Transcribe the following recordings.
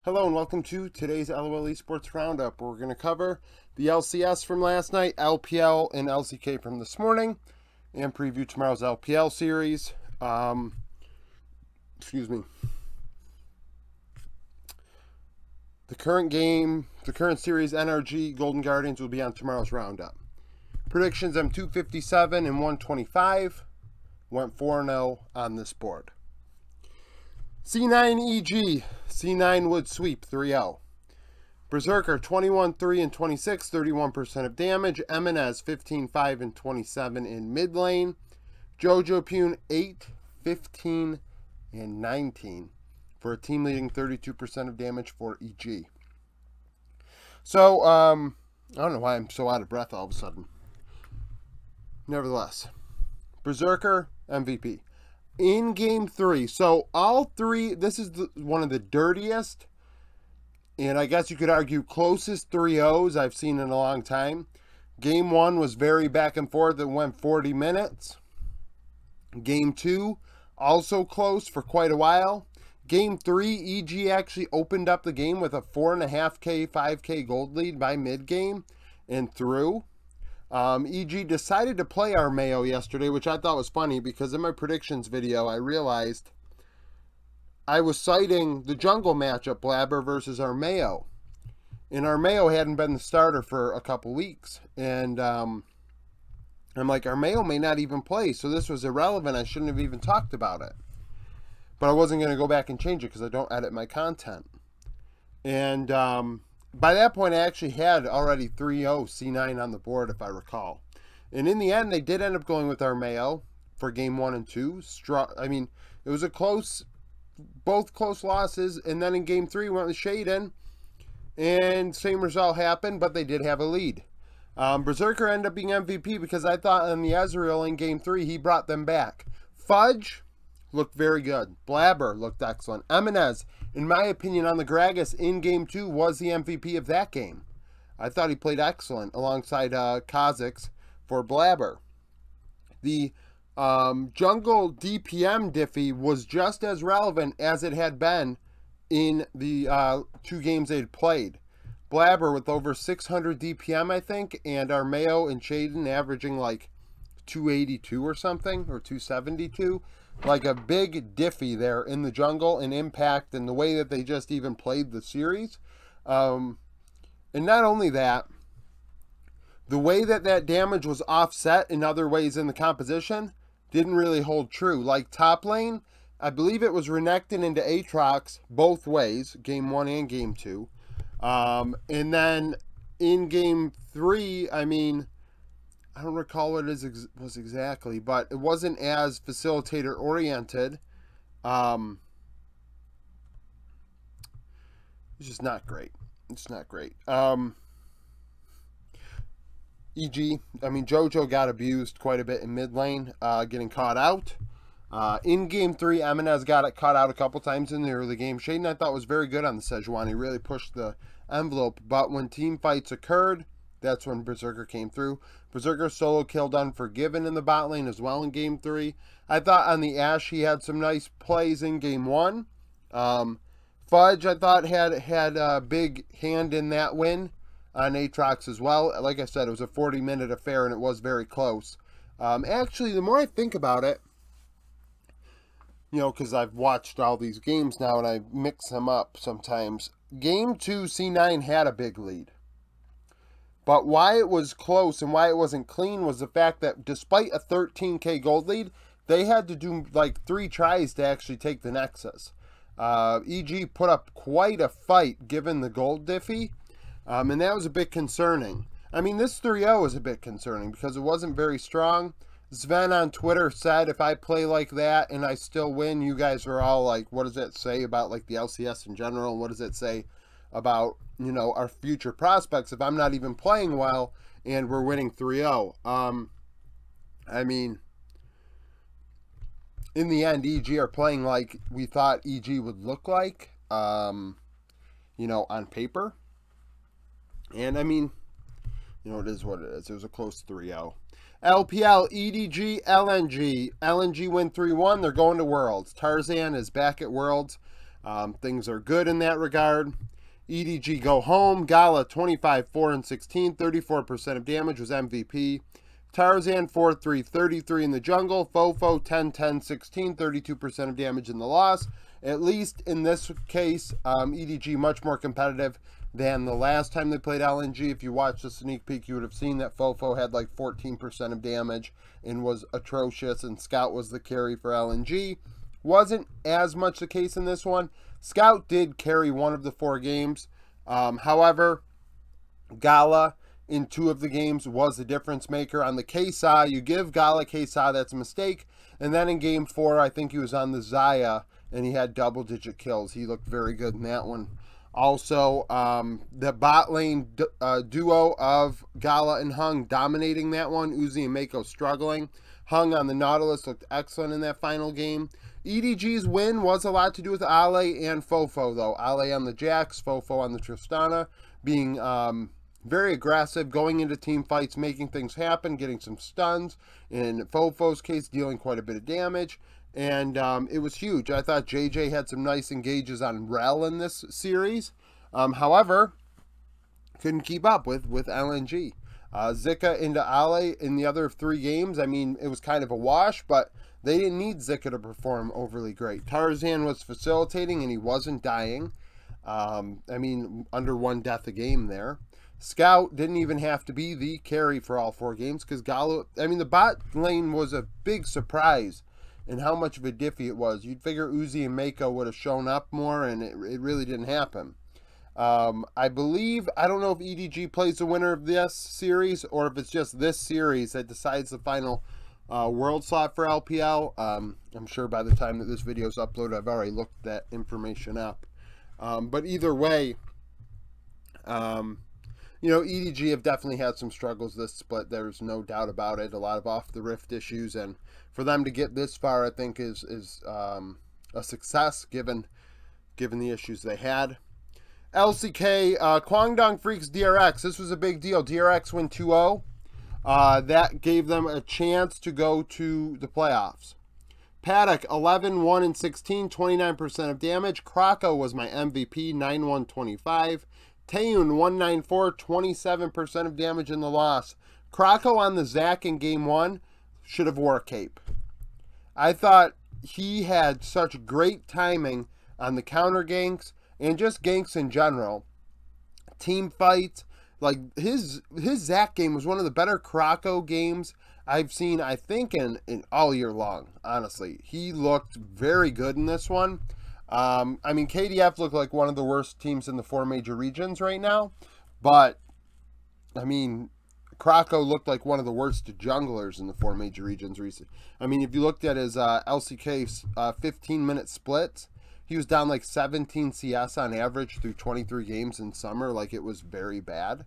Hello and welcome to today's LOL Esports Roundup. We're going to cover the LCS from last night, LPL and LCK from this morning, and preview tomorrow's LPL series. Excuse me. The current series NRG Golden Guardians will be on tomorrow's Roundup. Predictions, I'm 257 and 125. Went 4-0 on this board. C9 EG, C9 would sweep 3-0. Berserker 21-3 and 26, 31% of damage. Eminez 15-5 and 27 in mid lane. Jojo Pune 8, 15 and 19 for a team leading 32% of damage for EG. So, I don't know why I'm so out of breath all of a sudden. Nevertheless, Berserker MVP. In game 3, so all three, this is one of the dirtiest, and I guess you could argue closest 3-0s I've seen in a long time. Game 1 was very back and forth. It went 40 minutes. Game 2, also close for quite a while. Game 3, EG actually opened up the game with a 4.5K, 5K gold lead by mid-game and through. EG decided to play Armeo yesterday, which I thought was funny because in my predictions video, I realized I was citing the jungle matchup, Blabber versus Armeo. And Armeo hadn't been the starter for a couple weeks. And I'm like, Armeo may not even play, so this was irrelevant. I shouldn't have even talked about it. But I wasn't going to go back and change it because I don't edit my content. And by that point, I actually had already 3-0 C9 on the board, if I recall. And in the end, they did end up going with Armeo for game 1 and 2. I mean, it was a close, both close losses. And then in game 3, went with Shaden. And same result happened, but they did have a lead. Berserker ended up being MVP because I thought on the Ezreal in game 3, he brought them back. Fudge looked very good. Blabber looked excellent. Eminez, in my opinion, on the Gragas in Game 2 was the MVP of that game. I thought he played excellent alongside Kha'Zix for Blabber. The jungle DPM diffy was just as relevant as it had been in the 2 games they'd played. Blabber with over 600 DPM, I think, and Armeo and Shaden averaging like 282 or something, or 272. Like a big diffy there in the jungle and impact and the way that they just even played the series. And not only that, the way that that damage was offset in other ways in the composition didn't really hold true. Like top lane, I believe it was Renekton into Aatrox both ways, game 1 and game 2. And then in game 3, I mean, I don't recall what it was exactly, but it wasn't as facilitator oriented. It's just not great. It's not great. EG, I mean, Jojo got abused quite a bit in mid lane, getting caught out. In game 3, Eminez got caught out a couple times in the early game. Shaden, I thought, was very good on the Sejuani. He really pushed the envelope, but when team fights occurred, that's when Berserker came through. Berserker solo killed Unforgiven in the bot lane as well in game 3. I thought on the Ashe he had some nice plays in game 1. Fudge, I thought, had a big hand in that win on Aatrox as well. Like I said, it was a 40-minute affair and it was very close. Actually, the more I think about it, you know, because I've watched all these games now and I mix them up sometimes. Game 2, C9 had a big lead. But why it was close and why it wasn't clean was the fact that despite a 13K gold lead, they had to do like 3 tries to actually take the Nexus. EG put up quite a fight given the gold diffy, and that was a bit concerning. I mean, this 3-0 is a bit concerning because it wasn't very strong. Sven on Twitter said, if I play like that and I still win, you guys are all like, what does that say about like the LCS in general? And what does it say about, you know, our future prospects if I'm not even playing well and we're winning 3-0. I mean, in the end, EG are playing like we thought EG would look like, you know, on paper. And I mean, you know, it is what it is. It was a close 3-0. LPL, EDG, LNG. LNG win 3-1. They're going to Worlds. Tarzan is back at Worlds. Things are good in that regard. EDG go home. Gala 25, 4 and 16, 34% of damage was MVP. Tarzan 4, 3, 33 in the jungle. Fofo 10, 10, 16, 32% of damage in the loss. At least in this case, EDG much more competitive than the last time they played LNG. If you watched the sneak peek, you would have seen that Fofo had like 14% of damage and was atrocious, and Scout was the carry for LNG. Wasn't as much the case in this one. Scout did carry one of the 4 games. However, Gala in 2 of the games was the difference maker. On the Kesa, you give Gala Kesa, that's a mistake. And then in game 4, I think he was on the Zaya, and he had double-digit kills. He looked very good in that one. Also, the bot lane duo of Gala and Hung dominating that one. Uzi and Mako struggling. Hung on the Nautilus looked excellent in that final game. EDG's win was a lot to do with Ale and Fofo, though. Ale on the Jax, Fofo on the Tristana, being very aggressive, going into team fights, making things happen, getting some stuns. In Fofo's case, dealing quite a bit of damage. And it was huge. I thought JJ had some nice engages on Rel in this series. However, couldn't keep up with LNG. Zika into Ale in the other 3 games, I mean, it was kind of a wash, but they didn't need Zika to perform overly great. Tarzan was facilitating, and he wasn't dying. I mean, under 1 death a game there. Scout didn't even have to be the carry for all 4 games, because Galo, I mean, the bot lane was a big surprise in how much of a diffy it was. You'd figure Uzi and Mako would have shown up more, and it really didn't happen. I believe, I don't know if EDG plays the winner of this series, or if it's just this series that decides the final world slot for LPL. I'm sure by the time that this video is uploaded, I've already looked that information up. But either way, you know, EDG have definitely had some struggles this split. There's no doubt about it. A lot of off the rift issues, and for them to get this far, I think is a success given the issues they had. LCK Kwangdong Freaks DRX. This was a big deal. DRX win 2-0. That gave them a chance to go to the playoffs. Paddock 11, 1 and 16, 29% of damage. Krako was my MVP, 9, 1, 25. Taeyun 194, 27% of damage in the loss. Krako on the Zac in game 1 should have wore a cape. I thought he had such great timing on the counter ganks and just ganks in general. Team fights, like his Zac game was one of the better Krako games I've seen, I think, in all year long, honestly. He looked very good in this one. I mean, KDF looked like one of the worst teams in the 4 major regions right now, but, I mean, Krako looked like one of the worst junglers in the 4 major regions recently. I mean, if you looked at his LCK 15-minute splits, he was down like 17 CS on average through 23 games in summer. Like, it was very bad.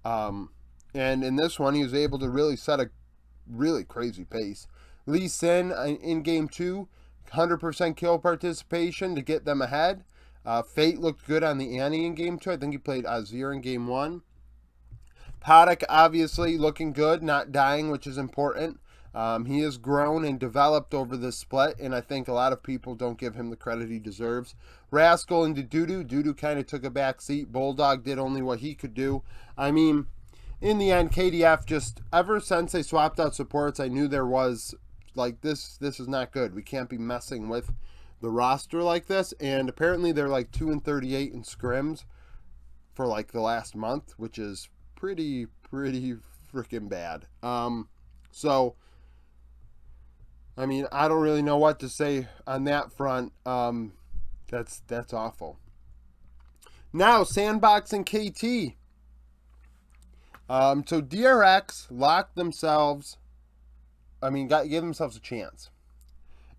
And in this one, he was able to really set a really crazy pace. Lee Sin in game 2, 100% kill participation to get them ahead. Fate looked good on the Annie in game 2. I think he played Azir in game 1. Paddock obviously looking good, not dying, which is important. He has grown and developed over this split, and I think a lot of people don't give him the credit he deserves. Rascal into Dudu. Dudu kind of took a back seat. Bulldog did only what he could do. I mean, in the end, KDF just, ever since they swapped out supports, I knew there was, like, this is not good. We can't be messing with the roster like this, and apparently they're like 2 and 38 in scrims for like the last month, which is pretty freaking bad. So, I mean, I don't really know what to say on that front. That's awful. Now, Sandbox and KT. So DRX locked themselves, I mean, gave themselves a chance.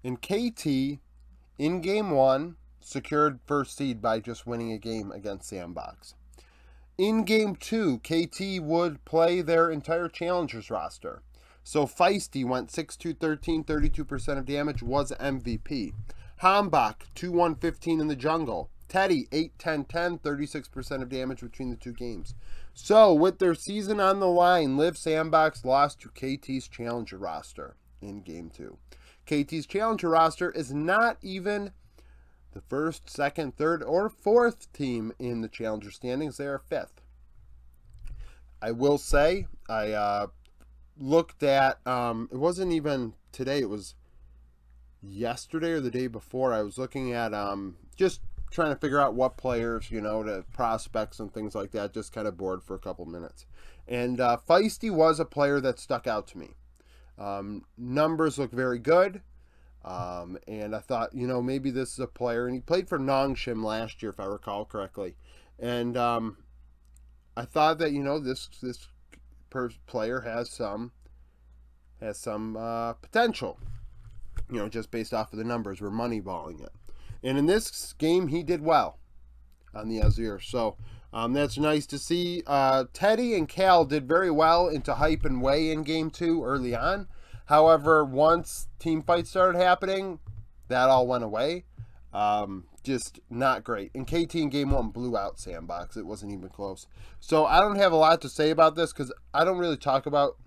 And KT, in game 1, secured first seed by just winning a game against Sandbox. In game 2, KT would play their entire Challengers roster. So Feisty went 6-2-13, 32% of damage, was MVP. Hambach, 2-1-15 in the jungle. Teddy, 8-10-10, 36% of damage between the 2 games. So, with their season on the line, Liv Sandbox lost to KT's Challenger roster in game 2. KT's Challenger roster is not even the first, second, third, or fourth team in the challenger standings. They are fifth. I will say, I looked at, it wasn't even today, it was yesterday or the day before. I was looking at just trying to figure out what players, you know, to prospects and things like that. Just kind of bored for a couple minutes. And Feisty was a player that stuck out to me. Numbers look very good. And I thought, you know, maybe this is a player, and he played for Nongshim last year, if I recall correctly. And I thought that, you know, this player has some potential, you know, just based off of the numbers. We're moneyballing it. And in this game, he did well on the Azure. So that's nice to see. Teddy and Cal did very well into hype and way in game 2 early on. However, once team fights started happening, that all went away. Just not great. And KT in game 1 blew out Sandbox. It wasn't even close. So I don't have a lot to say about this because I don't really talk about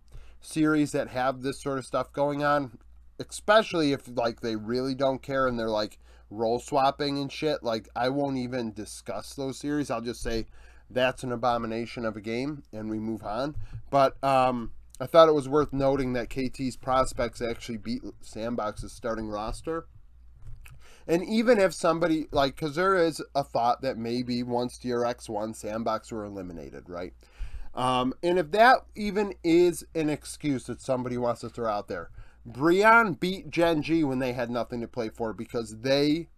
series that have this sort of stuff going on, especially if like they really don't care and they're like role swapping and shit. Like, I won't even discuss those series. I'll just say that's an abomination of a game and we move on. But I thought it was worth noting that KT's prospects actually beat Sandbox's starting roster. And even if somebody, like, because there is a thought that maybe once DRX won, Sandbox were eliminated, right? And if that even is an excuse that somebody wants to throw out there, Brion beat Gen G when they had nothing to play for because they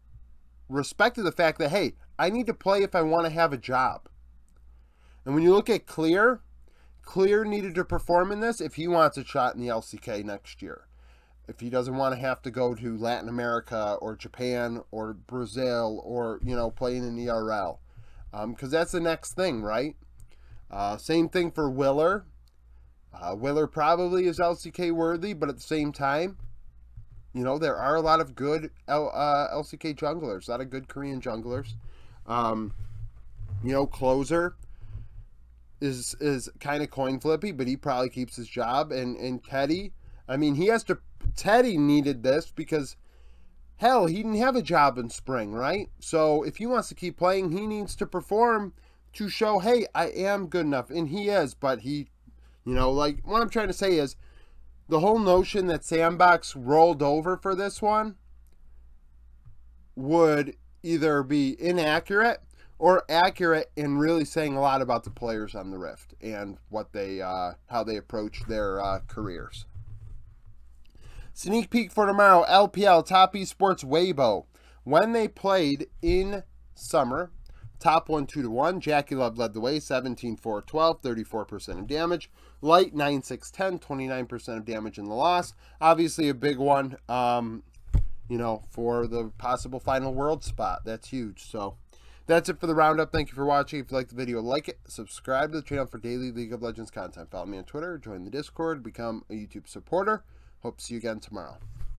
respected the fact that, hey, I need to play if I want to have a job. And when you look at Clear needed to perform in this if he wants a shot in the LCK next year. If he doesn't want to have to go to Latin America or Japan or Brazil or, you know, play in an ERL. Because that's the next thing, right? Same thing for Willer. Willer probably is LCK worthy, but at the same time, you know, there are a lot of good LCK junglers, a lot of good Korean junglers. You know, Closer is kind of coin flippy, but he probably keeps his job. And Teddy, I mean, Teddy needed this because, hell, he didn't have a job in spring, right? So if he wants to keep playing, he needs to perform to show, hey, I am good enough. And he is, but he, you know, like, what I'm trying to say is the whole notion that Sandbox rolled over for this one would either be inaccurate or accurate and really saying a lot about the players on the Rift and what they, how they approach their careers. Sneak peek for tomorrow, LPL Top Esports Weibo. When they played in summer, top 1 2-1. Jackie Love led the way, 17-4-12, 34% of damage. Light 9-6-10, 29% of damage in the loss. Obviously a big one, you know, for the possible final world spot. That's huge. So that's it for the roundup. Thank you for watching. If you liked the video, like it. Subscribe to the channel for daily League of Legends content. Follow me on Twitter, join the Discord, become a YouTube supporter. Hope to see you again tomorrow.